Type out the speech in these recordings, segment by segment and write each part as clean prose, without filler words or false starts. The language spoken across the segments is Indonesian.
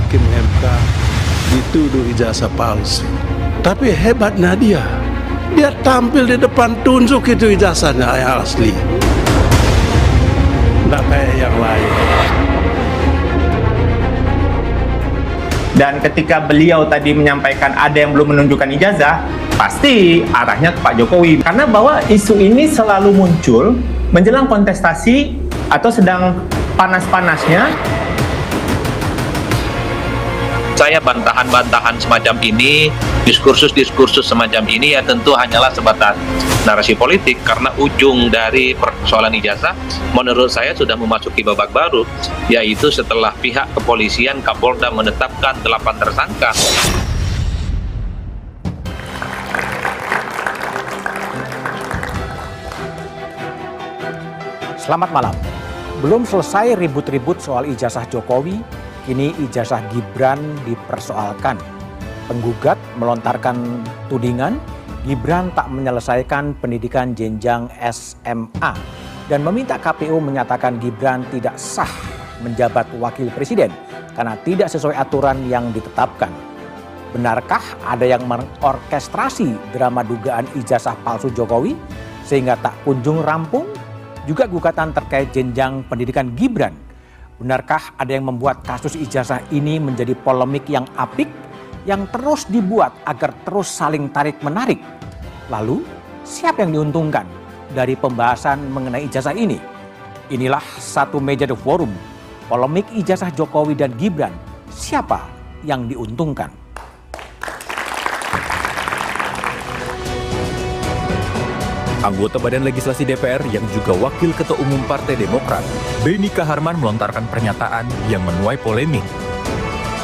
Hakim MK dituduh ijazah palsu. Tapi hebatnya dia tampil di depan tunjuk itu ijazahnya yang asli. Nggak kayak yang lain. Dan ketika beliau tadi menyampaikan ada yang belum menunjukkan ijazah, pasti arahnya ke Pak Jokowi. Karena bahwa isu ini selalu muncul menjelang kontestasi atau sedang panas-panasnya. Saya bantahan-bantahan semacam ini, diskursus-diskursus semacam ini ya tentu hanyalah sebatas narasi politik, karena ujung dari persoalan ijazah menurut saya sudah memasuki babak baru, yaitu setelah pihak kepolisian Kapolda menetapkan 8 tersangka. Selamat malam. Belum selesai ribut-ribut soal ijazah Jokowi, kini ijazah Gibran dipersoalkan. Penggugat melontarkan tudingan Gibran tak menyelesaikan pendidikan jenjang SMA dan meminta KPU menyatakan Gibran tidak sah menjabat wakil presiden karena tidak sesuai aturan yang ditetapkan. Benarkah ada yang mengorkestrasi drama dugaan ijazah palsu Jokowi sehingga tak kunjung rampung? Juga gugatan terkait jenjang pendidikan Gibran. Benarkah ada yang membuat kasus ijazah ini menjadi polemik yang apik yang terus dibuat agar terus saling tarik-menarik? Lalu, siapa yang diuntungkan dari pembahasan mengenai ijazah ini? Inilah satu meja The Forum, polemik ijazah Jokowi dan Gibran. Siapa yang diuntungkan? Anggota Badan Legislasi DPR yang juga Wakil Ketua Umum Partai Demokrat, Benny Kaharman melontarkan pernyataan yang menuai polemik.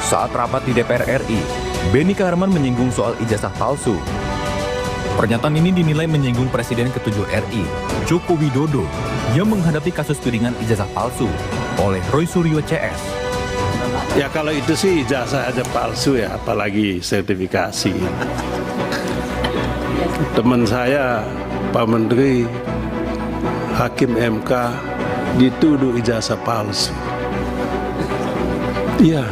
Saat rapat di DPR RI, Benny Kaharman menyinggung soal ijazah palsu. Pernyataan ini dinilai menyinggung Presiden ke-7 RI, Joko Widodo, yang menghadapi kasus tudingan ijazah palsu oleh Roy Suryo CS. Ya kalau itu sih ijazah aja palsu ya, apalagi sertifikasi. Teman saya Pak Menteri Hakim MK dituduh ijazah palsu. Iya,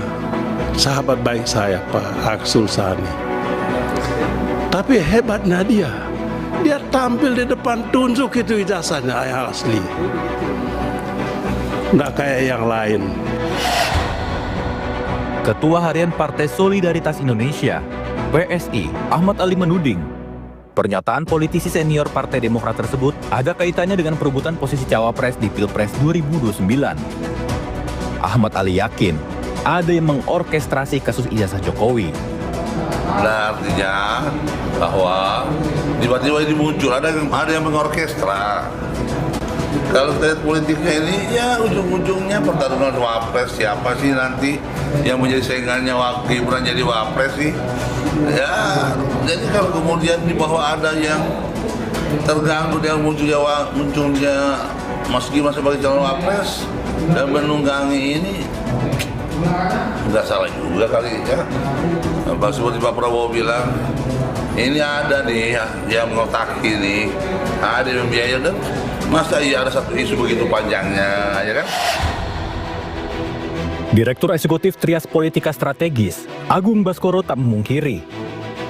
sahabat baik saya Pak Arsul Sani. Tapi hebatnya dia tampil di depan tunjuk itu ijazahnya yang asli. Nggak kayak yang lain. Ketua Harian Partai Solidaritas Indonesia, PSI, Ahmad Ali menuding pernyataan politisi senior Partai Demokrat tersebut ada kaitannya dengan perebutan posisi cawapres di Pilpres 2029. Ahmad Ali yakin ada yang mengorkestrasi kasus ijazah Jokowi. Nah, artinya bahwa tiba-tiba ini muncul ada yang mengorkestra. Kalau kita lihat politiknya ini, ya ujung-ujungnya pertarungan wapres, siapa sih nanti yang menjadi saingannya Gibran jadi wapres sih? Ya, jadi kalau kemudian di bawah ada yang terganggu dengan munculnya Mas Gibran sebagai calon wapres dan menunggangi ini, nggak salah juga kali ya. Seperti Pak Prabowo bilang, ini ada nih yang mengotaki nih, ada yang membiayai, dan masa iya ada satu isu begitu panjangnya, ya kan? Direktur Eksekutif Trias Politika Strategis, Agung Baskoro tak memungkiri.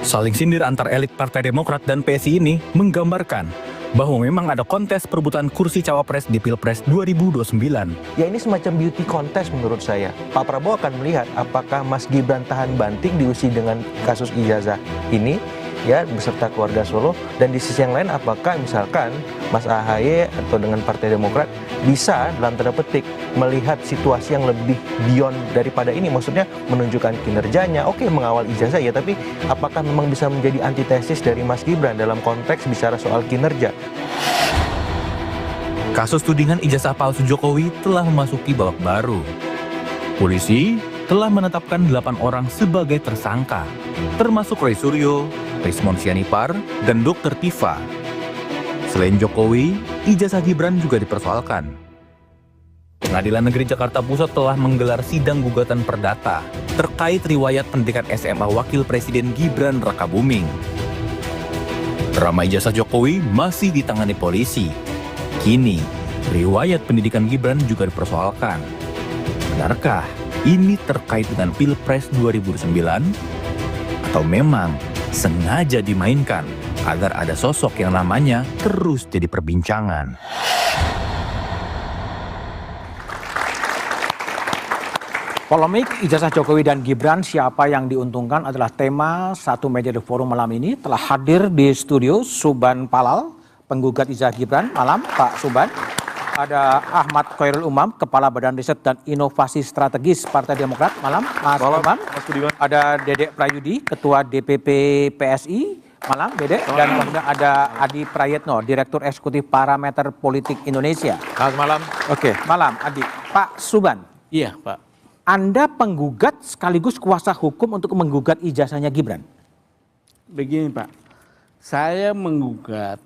Saling sindir antar elit Partai Demokrat dan PSI ini menggambarkan bahwa memang ada kontes perebutan kursi cawapres di Pilpres 2029. Ya ini semacam beauty contest menurut saya. Pak Prabowo akan melihat apakah Mas Gibran tahan banting diuji dengan kasus ijazah ini, ya beserta keluarga Solo, dan di sisi yang lain apakah misalkan Mas AHY atau dengan Partai Demokrat bisa dalam tanda petik melihat situasi yang lebih beyond daripada ini, maksudnya menunjukkan kinerjanya, oke mengawal ijazah ya, tapi apakah memang bisa menjadi antitesis dari Mas Gibran dalam konteks bicara soal kinerja. Kasus tudingan ijazah palsu Jokowi telah memasuki babak baru. Polisi telah menetapkan 8 orang sebagai tersangka, termasuk Roy Suryo, Rismon Sianipar, dan Dr. Tifa. Selain Jokowi, ijazah Gibran juga dipersoalkan. Pengadilan Negeri Jakarta Pusat telah menggelar sidang gugatan perdata terkait riwayat pendidikan SMA Wakil Presiden Gibran Rakabuming. Drama ijazah Jokowi masih ditangani polisi. Kini, riwayat pendidikan Gibran juga dipersoalkan. Benarkah ini terkait dengan Pilpres 2009 atau memang sengaja dimainkan agar ada sosok yang namanya terus jadi perbincangan. Polemik ijazah Jokowi dan Gibran siapa yang diuntungkan adalah tema satu media The Forum malam ini. Telah hadir di studio Suban Palal, penggugat ijazah Gibran. Malam Pak Suban. Ada Ahmad Khairul Umam, Kepala Badan Riset dan Inovasi Strategis Partai Demokrat. Malam Mas Umam. Ada Dedek Prayudi, Ketua DPP PSI. Malam Dedek. Dan kemudian ada Adi Prayetno, Direktur Eksekutif Parameter Politik Indonesia. Selamat malam. Oke, malam Adi. Pak Suban. Iya, Pak. Anda penggugat sekaligus kuasa hukum untuk menggugat ijazahnya Gibran. Begini Pak, saya menggugat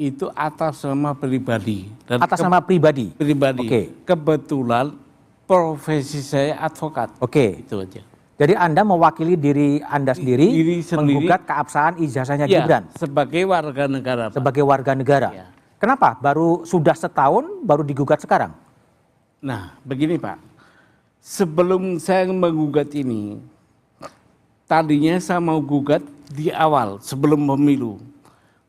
itu atas nama pribadi. Atas nama pribadi? Pribadi. Oke. Kebetulan profesi saya advokat. Oke. Itu aja. Jadi Anda mewakili diri Anda sendiri, sendiri menggugat keabsahan ijazahnya ya, Gibran. Sebagai warga negara Pak. Sebagai warga negara. Ya. Kenapa? Sudah setahun baru digugat sekarang? Nah, begini Pak. Sebelum saya menggugat ini, tadinya saya mau gugat di awal sebelum pemilu.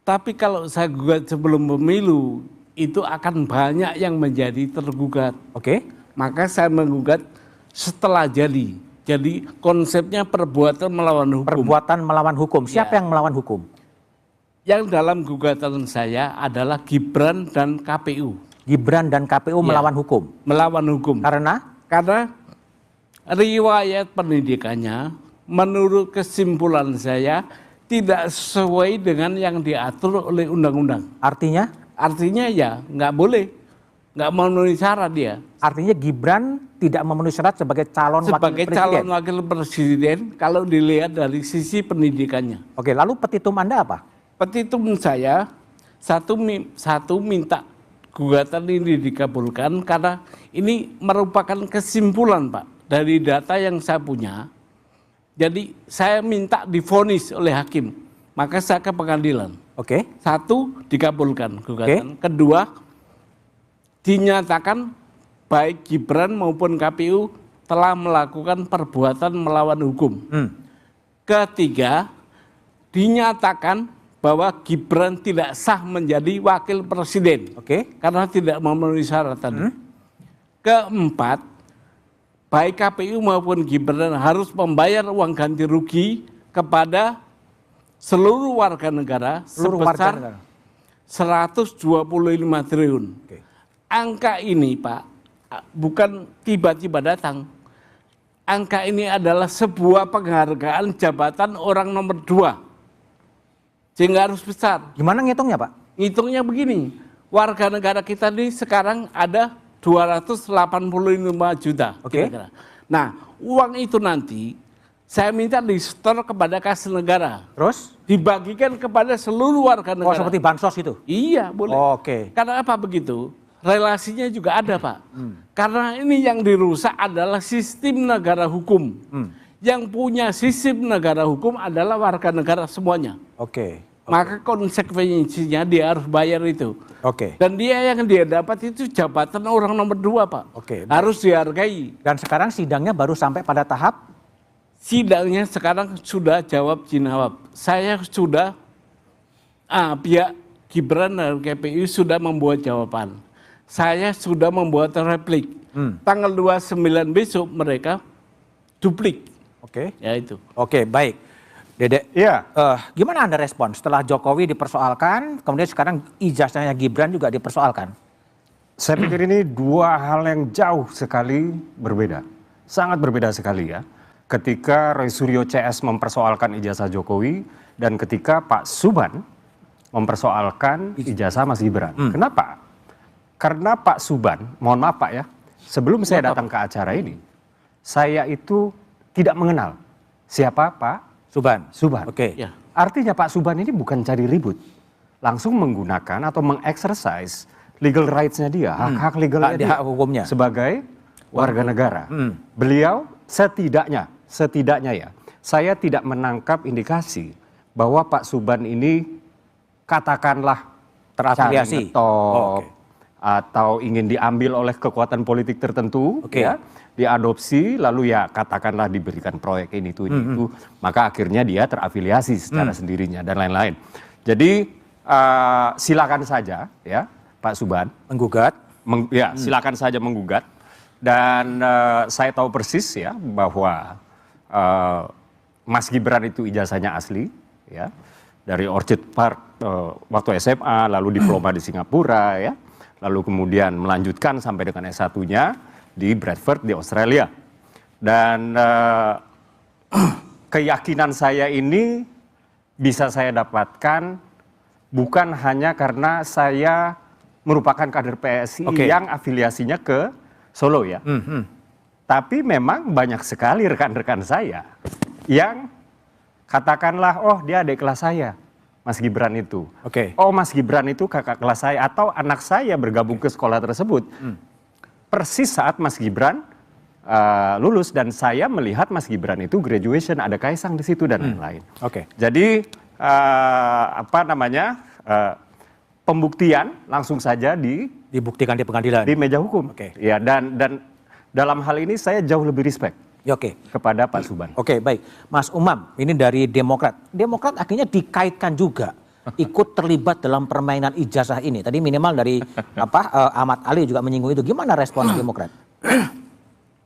Tapi kalau saya gugat sebelum pemilu, itu akan banyak yang menjadi tergugat. Oke. Maka saya menggugat setelah jadi. Jadi konsepnya perbuatan melawan hukum. Perbuatan melawan hukum. Siapa yang melawan hukum? Yang dalam gugatan saya adalah Gibran dan KPU. Gibran dan KPU melawan hukum? Melawan hukum. Karena riwayat pendidikannya menurut kesimpulan saya tidak sesuai dengan yang diatur oleh undang-undang. Artinya? Artinya ya nggak boleh, nggak memenuhi syarat dia. Artinya Gibran tidak memenuhi syarat sebagai calon wakil presiden kalau dilihat dari sisi pendidikannya. Oke, lalu petitum Anda apa? Petitum saya satu minta gugatan ini dikabulkan karena ini merupakan kesimpulan Pak dari data yang saya punya. Jadi saya minta divonis oleh hakim, maka saya ke pengadilan. Oke. Satu, dikabulkan gugatan. Kedua, dinyatakan baik Gibran maupun KPU telah melakukan perbuatan melawan hukum. Ketiga, dinyatakan bahwa Gibran tidak sah menjadi wakil presiden. Karena tidak memenuhi syarat tadi. Keempat, baik KPU maupun Gibran harus membayar uang ganti rugi kepada seluruh warga negara sebesar 125 triliun. Angka ini Pak bukan tiba-tiba datang. Angka ini adalah sebuah penghargaan jabatan orang nomor 2. Sehingga harus besar. Gimana ngitungnya Pak? Ngitungnya begini, warga negara kita ini sekarang ada 285 juta. Kira-kira. Nah, uang itu nanti saya minta disetor kepada kas negara. Terus? Dibagikan kepada seluruh warga negara. Oh, seperti bansos itu? Iya, boleh. Karena apa begitu? Relasinya juga ada, Pak. Karena ini yang dirusak adalah sistem negara hukum. Yang punya sistem negara hukum adalah warga negara semuanya. Maka konsekuensinya dia harus bayar itu. Dan dia yang dia dapat itu jabatan orang nomor 2 Pak. Harus dihargai. Dan sekarang sidangnya baru sampai pada tahap? Sidangnya sekarang sudah jawab jinawab. Saya sudah, pihak Gibran dan KPU sudah membuat jawaban. Saya sudah membuat replik. Tanggal 29 besok mereka duplik. Ya itu. Baik. Dedek, gimana Anda respon setelah Jokowi dipersoalkan, kemudian sekarang ijazahnya Gibran juga dipersoalkan? Saya pikir ini dua hal yang jauh sekali berbeda. Sangat berbeda sekali ya. Ketika Roy Suryo CS mempersoalkan ijazah Jokowi dan ketika Pak Suban mempersoalkan ijazah Mas Gibran. Kenapa? Karena Pak Suban, mohon maaf Pak ya, sebelum saya datang ke acara ini, saya itu tidak mengenal siapa Pak Suban. Artinya Pak Suban ini bukan cari ribut. Langsung menggunakan atau mengexercise legal rights-nya dia, hak-hak legalnya dia. Hak hukumnya. Sebagai warga negara. Beliau setidaknya ya, saya tidak menangkap indikasi bahwa Pak Suban ini katakanlah terafiliasi. atau ingin diambil oleh kekuatan politik tertentu, ya, diadopsi, lalu ya katakanlah diberikan proyek ini itu, maka akhirnya dia terafiliasi secara sendirinya dan lain-lain. Jadi silakan saja, ya, Pak Subhan Menggugat. ya, silakan saja menggugat. Dan saya tahu persis ya bahwa Mas Gibran itu ijazahnya asli, ya, dari Orchard Park waktu SMA, lalu diploma di Singapura, ya. Lalu kemudian melanjutkan sampai dengan S1-nya di Bradford di Australia. Dan keyakinan saya ini bisa saya dapatkan bukan hanya karena saya merupakan kader PSI yang afiliasinya ke Solo, ya. Tapi memang banyak sekali rekan-rekan saya yang katakanlah, oh dia adik kelas saya, Mas Gibran itu. Oh Mas Gibran itu kakak kelas saya, atau anak saya bergabung ke sekolah tersebut. Persis saat Mas Gibran lulus dan saya melihat Mas Gibran itu graduation, ada Kaisang di situ dan lain-lain. Jadi pembuktian langsung saja dibuktikan di pengadilan, di meja hukum. Ya, dan dalam hal ini saya jauh lebih respect. Kepada Pak Subhan. Baik. Mas Umam, ini dari Demokrat. Demokrat akhirnya dikaitkan juga ikut terlibat dalam permainan ijazah ini. Tadi minimal dari Ahmad Ali juga menyinggung itu. Gimana respon Demokrat?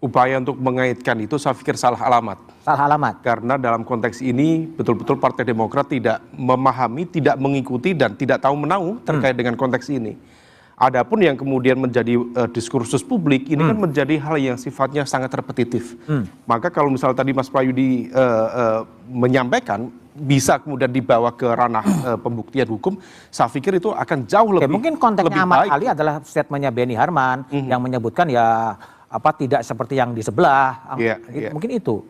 Upaya untuk mengaitkan itu saya pikir salah alamat. Salah alamat. Karena dalam konteks ini betul-betul Partai Demokrat tidak memahami, tidak mengikuti dan tidak tahu menahu terkait dengan konteks ini. Adapun yang kemudian menjadi diskursus publik ini kan menjadi hal yang sifatnya sangat repetitif. Maka kalau misalnya tadi Mas Prayudi menyampaikan bisa kemudian dibawa ke ranah pembuktian hukum, saya pikir itu akan jauh lebih mungkin konteksnya Ahmad baik. Ali adalah statementnya Benny Harman yang menyebutkan ya tidak seperti yang di sebelah. Mungkin itu.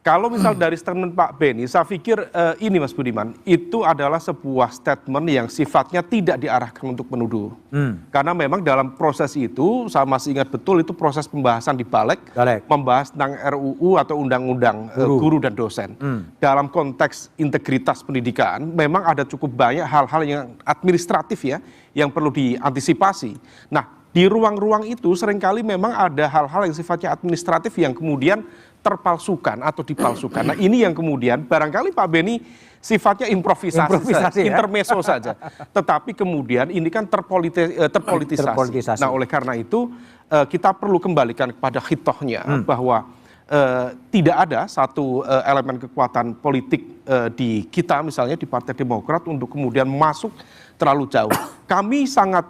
Kalau misal dari statement Pak Benny, saya pikir ini Mas Budiman, itu adalah sebuah statement yang sifatnya tidak diarahkan untuk menuduh. Karena memang dalam proses itu, saya masih ingat betul itu proses pembahasan di Balik, membahas tentang RUU atau Undang-Undang Guru dan Dosen. Dalam konteks integritas pendidikan, memang ada cukup banyak hal-hal yang administratif ya, yang perlu diantisipasi. Nah, di ruang-ruang itu seringkali memang ada hal-hal yang sifatnya administratif yang kemudian terpalsukan atau dipalsukan. Nah ini yang kemudian barangkali Pak Benny sifatnya improvisasi intermezzo saja. Tetapi kemudian ini kan terpolitisasi. Nah oleh karena itu kita perlu kembalikan kepada hitohnya bahwa tidak ada satu elemen kekuatan politik di kita misalnya di Partai Demokrat untuk kemudian masuk terlalu jauh. Kami sangat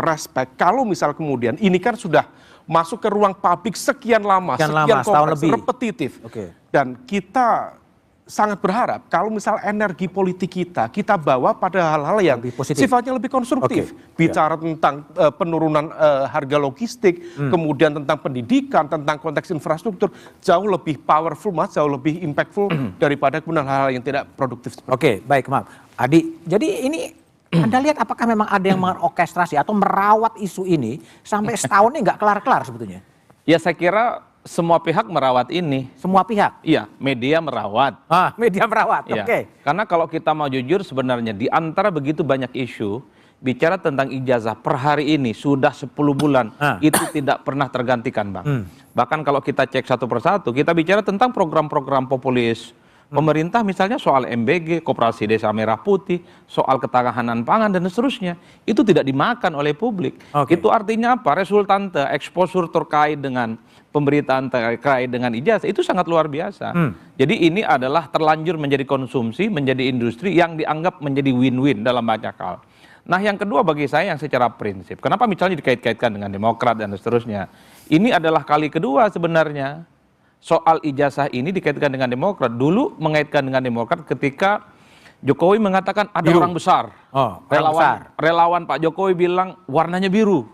respect kalau misal kemudian ini kan sudah masuk ke ruang publik sekian lama, sekian kompleks, repetitif. Dan kita sangat berharap kalau misal energi politik kita bawa pada hal-hal yang sifatnya lebih konstruktif. Bicara tentang penurunan harga logistik, kemudian tentang pendidikan, tentang konteks infrastruktur, jauh lebih powerful, jauh lebih impactful daripada kemudian hal-hal yang tidak produktif. Baik, maaf. Adi, jadi ini Anda lihat apakah memang ada yang mengorkestrasi atau merawat isu ini sampai setahun ini nggak kelar-kelar sebetulnya? Ya saya kira semua pihak merawat ini. Semua pihak? Iya, media merawat. Media merawat, ya. Karena kalau kita mau jujur sebenarnya di antara begitu banyak isu, bicara tentang ijazah per hari ini sudah 10 bulan, itu tidak pernah tergantikan Bang. Bahkan kalau kita cek satu persatu, kita bicara tentang program-program populis, pemerintah misalnya soal MBG, Koperasi Desa Merah Putih, soal ketahanan pangan dan seterusnya, itu tidak dimakan oleh publik. Itu artinya apa? Resultante, eksposur terkait dengan pemberitaan terkait dengan ijazah itu sangat luar biasa. Jadi ini adalah terlanjur menjadi konsumsi, menjadi industri yang dianggap menjadi win-win dalam banyak hal. Nah yang kedua bagi saya yang secara prinsip, kenapa misalnya dikait-kaitkan dengan Demokrat dan seterusnya, ini adalah kali kedua sebenarnya soal ijazah ini dikaitkan dengan Demokrat. Dulu mengaitkan dengan Demokrat ketika Jokowi mengatakan ada orang besar. Relawan Pak Jokowi bilang warnanya biru.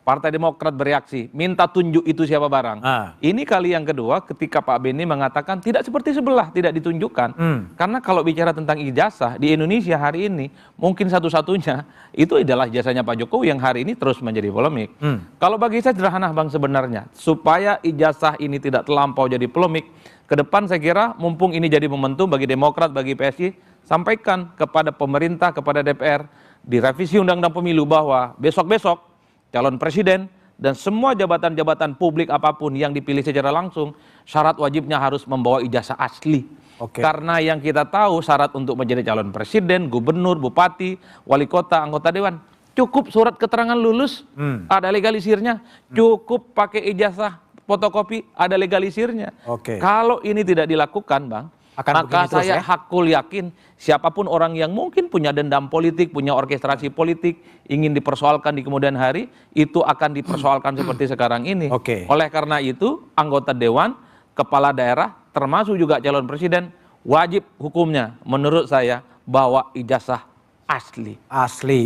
Partai Demokrat bereaksi, minta tunjuk itu siapa barang. Ini kali yang kedua ketika Pak Benny mengatakan tidak seperti sebelah, tidak ditunjukkan. Karena kalau bicara tentang ijazah di Indonesia hari ini, mungkin satu-satunya itu adalah ijazahnya Pak Jokowi yang hari ini terus menjadi polemik. Kalau bagi saya sederhana Bang sebenarnya, supaya ijazah ini tidak terlampau jadi polemik, ke depan saya kira mumpung ini jadi momentum bagi Demokrat, bagi PSI, sampaikan kepada pemerintah, kepada DPR, di revisi Undang-Undang Pemilu bahwa besok-besok calon presiden, dan semua jabatan-jabatan publik apapun yang dipilih secara langsung, syarat wajibnya harus membawa ijazah asli. Karena yang kita tahu syarat untuk menjadi calon presiden, gubernur, bupati, wali kota, anggota dewan, cukup surat keterangan lulus, ada legalisirnya, cukup pakai ijazah fotokopi, ada legalisirnya. Kalau ini tidak dilakukan, Bang, maka saya hakul yakin siapapun orang yang mungkin punya dendam politik, punya orkestrasi politik, ingin dipersoalkan di kemudian hari, itu akan dipersoalkan seperti sekarang ini. Oleh karena itu, anggota dewan, kepala daerah, termasuk juga calon presiden, wajib hukumnya menurut saya bawa ijazah asli.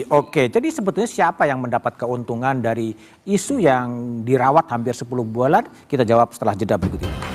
Oke. Jadi sebetulnya siapa yang mendapat keuntungan dari isu yang dirawat hampir 10 bulan? Kita jawab setelah jeda berikut ini.